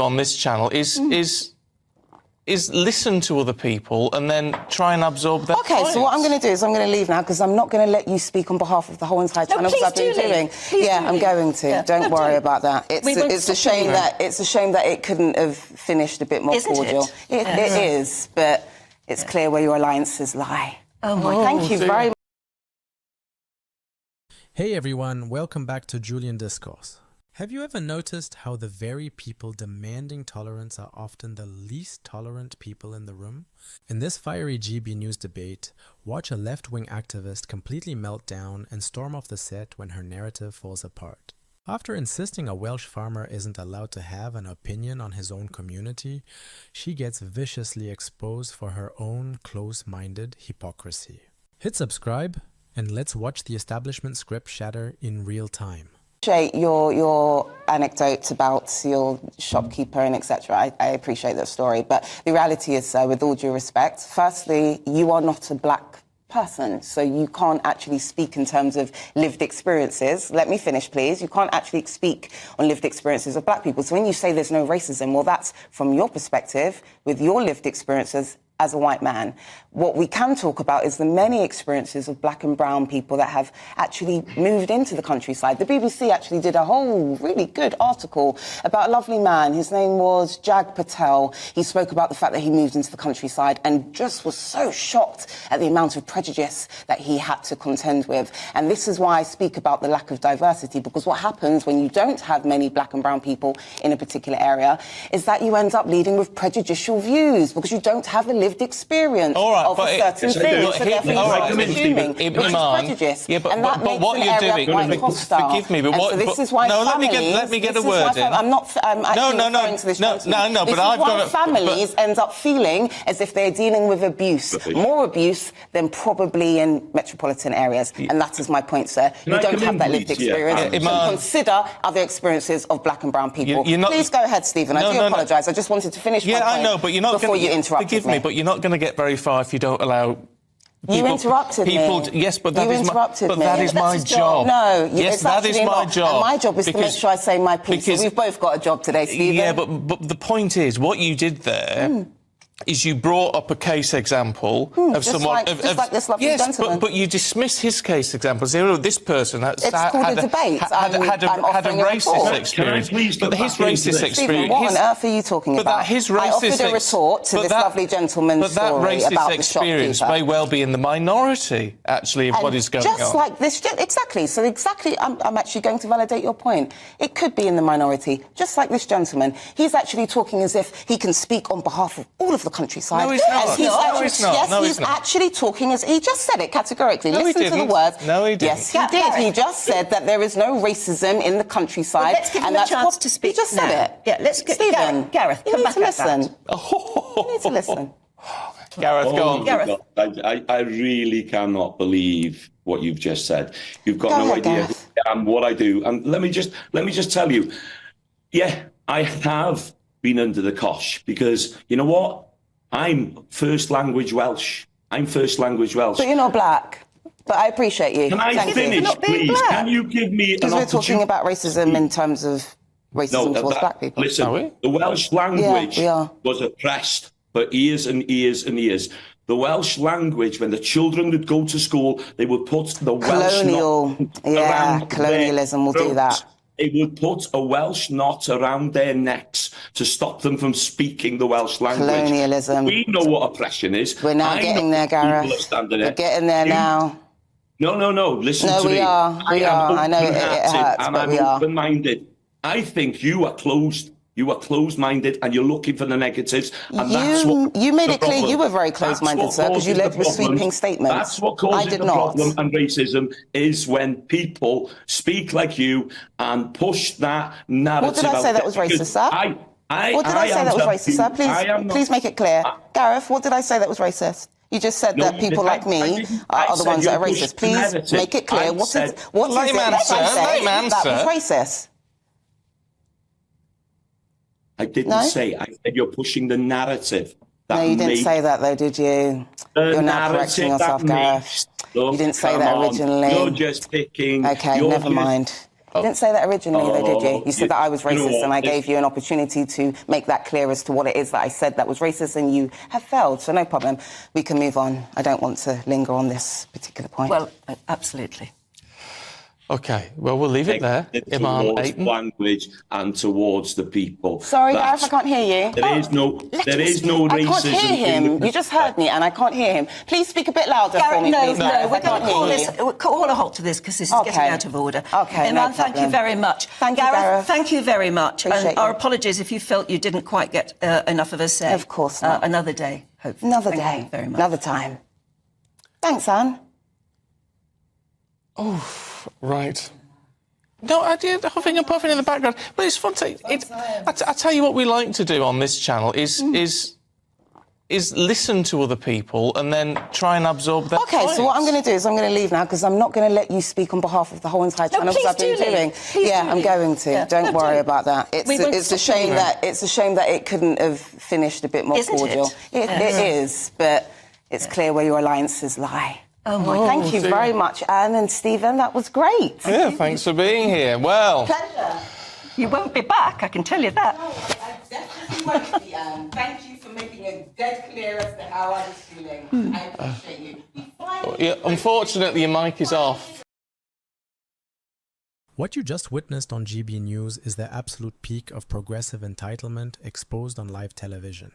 on this channel is listen to other people and then try and absorb their Okay, so what I'm going to do is I'm going to leave now because I'm not going to let you speak on behalf of the whole entire channel because I've been doing. I'm going to. Yeah. Don't worry about that. It's a shame that it couldn't have finished a bit more cordial. It is, but it's clear where your alliances lie. Oh my! Thank you very much. Hey everyone, welcome back to Julian Discourse. Have you ever noticed how the very people demanding tolerance are often the least tolerant people in the room? In this fiery GB News debate, watch a left-wing activist completely melt down and storm off the set when her narrative falls apart. After insisting a Welsh farmer isn't allowed to have an opinion on his own community, she gets viciously exposed for her own close-minded hypocrisy. Hit subscribe and let's watch the establishment script shatter in real time. Your anecdotes about your shopkeeper and etc. I appreciate that story, but the reality is, with all due respect, firstly, you are not a black person, so you can't actually speak in terms of lived experiences. Let me finish, please. You can't actually speak on lived experiences of black people. So when you say there's no racism, well, that's from your perspective, with your lived experiences as a white man. What we can talk about is the many experiences of black and brown people that have actually moved into the countryside. The BBC actually did a whole really good article about a lovely man. His name was Jag Patel. He spoke about the fact that he moved into the countryside and just was so shocked at the amount of prejudice that he had to contend with. And this is why I speak about the lack of diversity, because what happens when you don't have many black and brown people in a particular area is that you end up leading with prejudicial views because you don't have a lived experience of a certain thing. So therefore you're assuming, which is prejudice. Yeah, and that makes what an you're area doing, quite hostile. Forgive me, but what... So this is why let me get a word in. I'm not actually referring to this gentleman. No, but I've got families end up feeling as if they're dealing with abuse. More abuse than probably in metropolitan areas. And that is my point, sir. You don't have that lived experience. So consider other experiences of black and brown people. Please go ahead, Stephen. I do apologise. I just wanted to finish my point I know, but you're not before you interrupted me. Forgive me, but you're not going to get very far if you don't allow... You interrupted me. Yes, but that is my job. No, yes, that is my job. And my job is to make sure I say my piece. So we've both got a job today, Stephen. Yeah, but the point is, what you did there is you brought up a case example of someone... Just like this lovely gentleman. But you dismiss his case example. Say, oh, this person had a debate. Had a racist experience. But his racist experience... Stephen, what on earth are you talking about? I offered a retort to this lovely gentleman's story about the shopkeeper. But that racist experience may well be in the minority, actually, of what is going on. Just like this... Exactly. So exactly, I'm actually going to validate your point. It could be in the minority, just like this gentleman. He's actually talking as if he can speak on behalf of all of the countryside. No, he's not. Yes, he's actually talking as... He just said it categorically. Listen to the words. No, he didn't. Yes, he did. He just said that there is no racism in the countryside. Let's give him a chance to speak. He just said it. Yeah, let's get... Stephen, Gareth, you need to listen. You need to listen. Gareth, go on. Gareth. I really cannot believe what you've just said. You've got no idea who I am, what I do. And let me just tell you, yeah, I have been under the cosh because, you know what? I'm first language Welsh. But you're not black. But I appreciate you. Can I finish, please? Black. Can you give me an opportunity? Because we're talking about racism in terms of racism towards black people. Listen, the Welsh language was oppressed for years and years and years. The Welsh language, when the children would go to school, they would put the Welsh knot around colonialism will do that. They would put a Welsh knot around their necks to stop them from speaking the Welsh language. Colonialism. We know what oppression is. We're now getting there, Gareth. We're getting there now. No. Listen to me. We are. I know it hurts, and but I'm open-minded. I think you are closed. You are closed-minded and you're looking for the negatives. And that's what you made it clear you were very closed-minded, sir, because you led with sweeping statements. That's what causes the problem and racism is when people speak like you and push that narrative. What did I say that was racist, sir? What did I say that was racist, sir? Please make it clear. Gareth, what did I say that was racist? You just said that people like me are the ones that are racist. Please make it clear. What is it that was racist? I didn't say. I said you're pushing the narrative. No, you didn't say that, though, did you? You're now correcting yourself, Gareth. You didn't say that originally. You're just picking. Okay, never mind. You didn't say that originally, though, did you? You said that I was racist, and I what? gave you an opportunity to make that clear as to what it is that I said that was racist, and you have failed. So no problem. We can move on. I don't want to linger on this particular point. Well, absolutely. OK, well, we'll leave it there. Iman Towards Ayton. language and towards the people. Sorry, Gareth, I can't hear you. There is no racism. I can't hear him. You just heard me, and I can't hear him. Please speak a bit louder for me, please. No, we're I going can't to call a halt to this because this is getting out of order. Okay, Iman, no thank you problem. very much. Thank you, Gareth. Thank you very much. Appreciate And our you. apologies if you felt you didn't quite get enough of us say. Of course not. Another day, hopefully. Another Thank day. you very much. Another time. Thanks, Anne. Right. No, I did huffing and puffing in the background, but it's fun to. I tell you what we like to do on this channel is listen to other people and then try and absorb their Okay, so what I'm going to do is I'm going to leave now because I'm not going to let you speak on behalf of the whole entire channel please because I've been do leave. doing. Please Yeah, do I'm leave. going to. Yeah. Don't No, worry don't. about that. We won't It's a stop shame you. that it couldn't have finished a bit more Isn't it? cordial. Yes. It is, but it's clear where your alliances lie. Oh, my God. Thank you dear. very much, Anne and Stephen. That was great. Yeah, thanks for being here. Well, Pleasure. You won't be back, I can tell you that. I definitely won't be, Anne. Thank you for making it dead clear as to how I was feeling. I appreciate you. yeah, unfortunately, your mic is off. What you just witnessed on GB News is the absolute peak of progressive entitlement exposed on live television.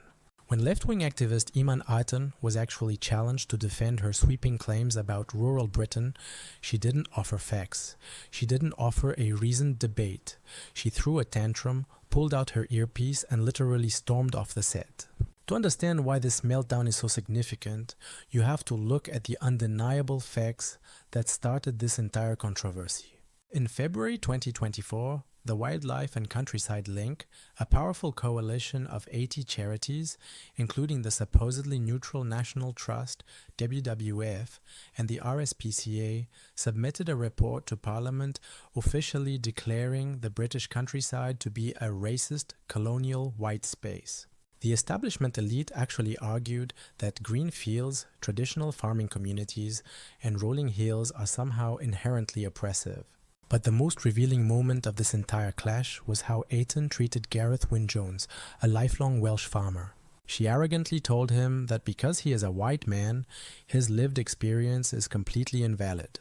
When left-wing activist Iman Ayton was actually challenged to defend her sweeping claims about rural Britain, she didn't offer facts. She didn't offer a reasoned debate. She threw a tantrum, pulled out her earpiece, and literally stormed off the set. To understand why this meltdown is so significant, you have to look at the undeniable facts that started this entire controversy. In February 2024, the Wildlife and Countryside Link, a powerful coalition of 80 charities, including the supposedly neutral National Trust, WWF, and the RSPCA, submitted a report to Parliament officially declaring the British countryside to be a racist, colonial white space. The establishment elite actually argued that green fields, traditional farming communities, and rolling hills are somehow inherently oppressive. But the most revealing moment of this entire clash was how Ayton treated Gareth Wyn Jones, a lifelong Welsh farmer. She arrogantly told him that because he is a white man, his lived experience is completely invalid.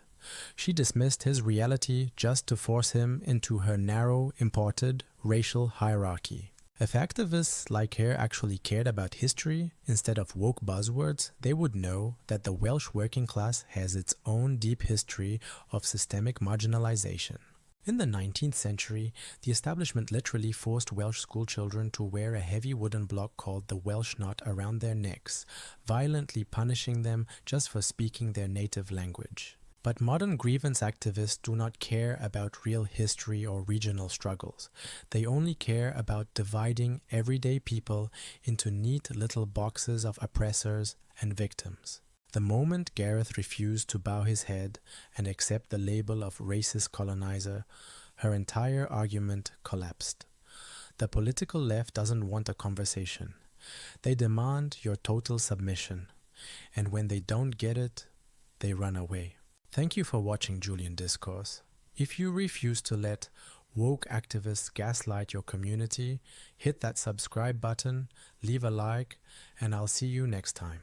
She dismissed his reality just to force him into her narrow, imported, racial hierarchy. If activists like her actually cared about history instead of woke buzzwords, they would know that the Welsh working class has its own deep history of systemic marginalization. In the 19th century, the establishment literally forced Welsh schoolchildren to wear a heavy wooden block called the Welsh knot around their necks, violently punishing them just for speaking their native language. But modern grievance activists do not care about real history or regional struggles. They only care about dividing everyday people into neat little boxes of oppressors and victims. The moment Gareth refused to bow his head and accept the label of racist colonizer, her entire argument collapsed. The political left doesn't want a conversation. They demand your total submission. And when they don't get it, they run away. Thank you for watching Julian Discourse. If you refuse to let woke activists gaslight your community, hit that subscribe button, leave a like, and I'll see you next time.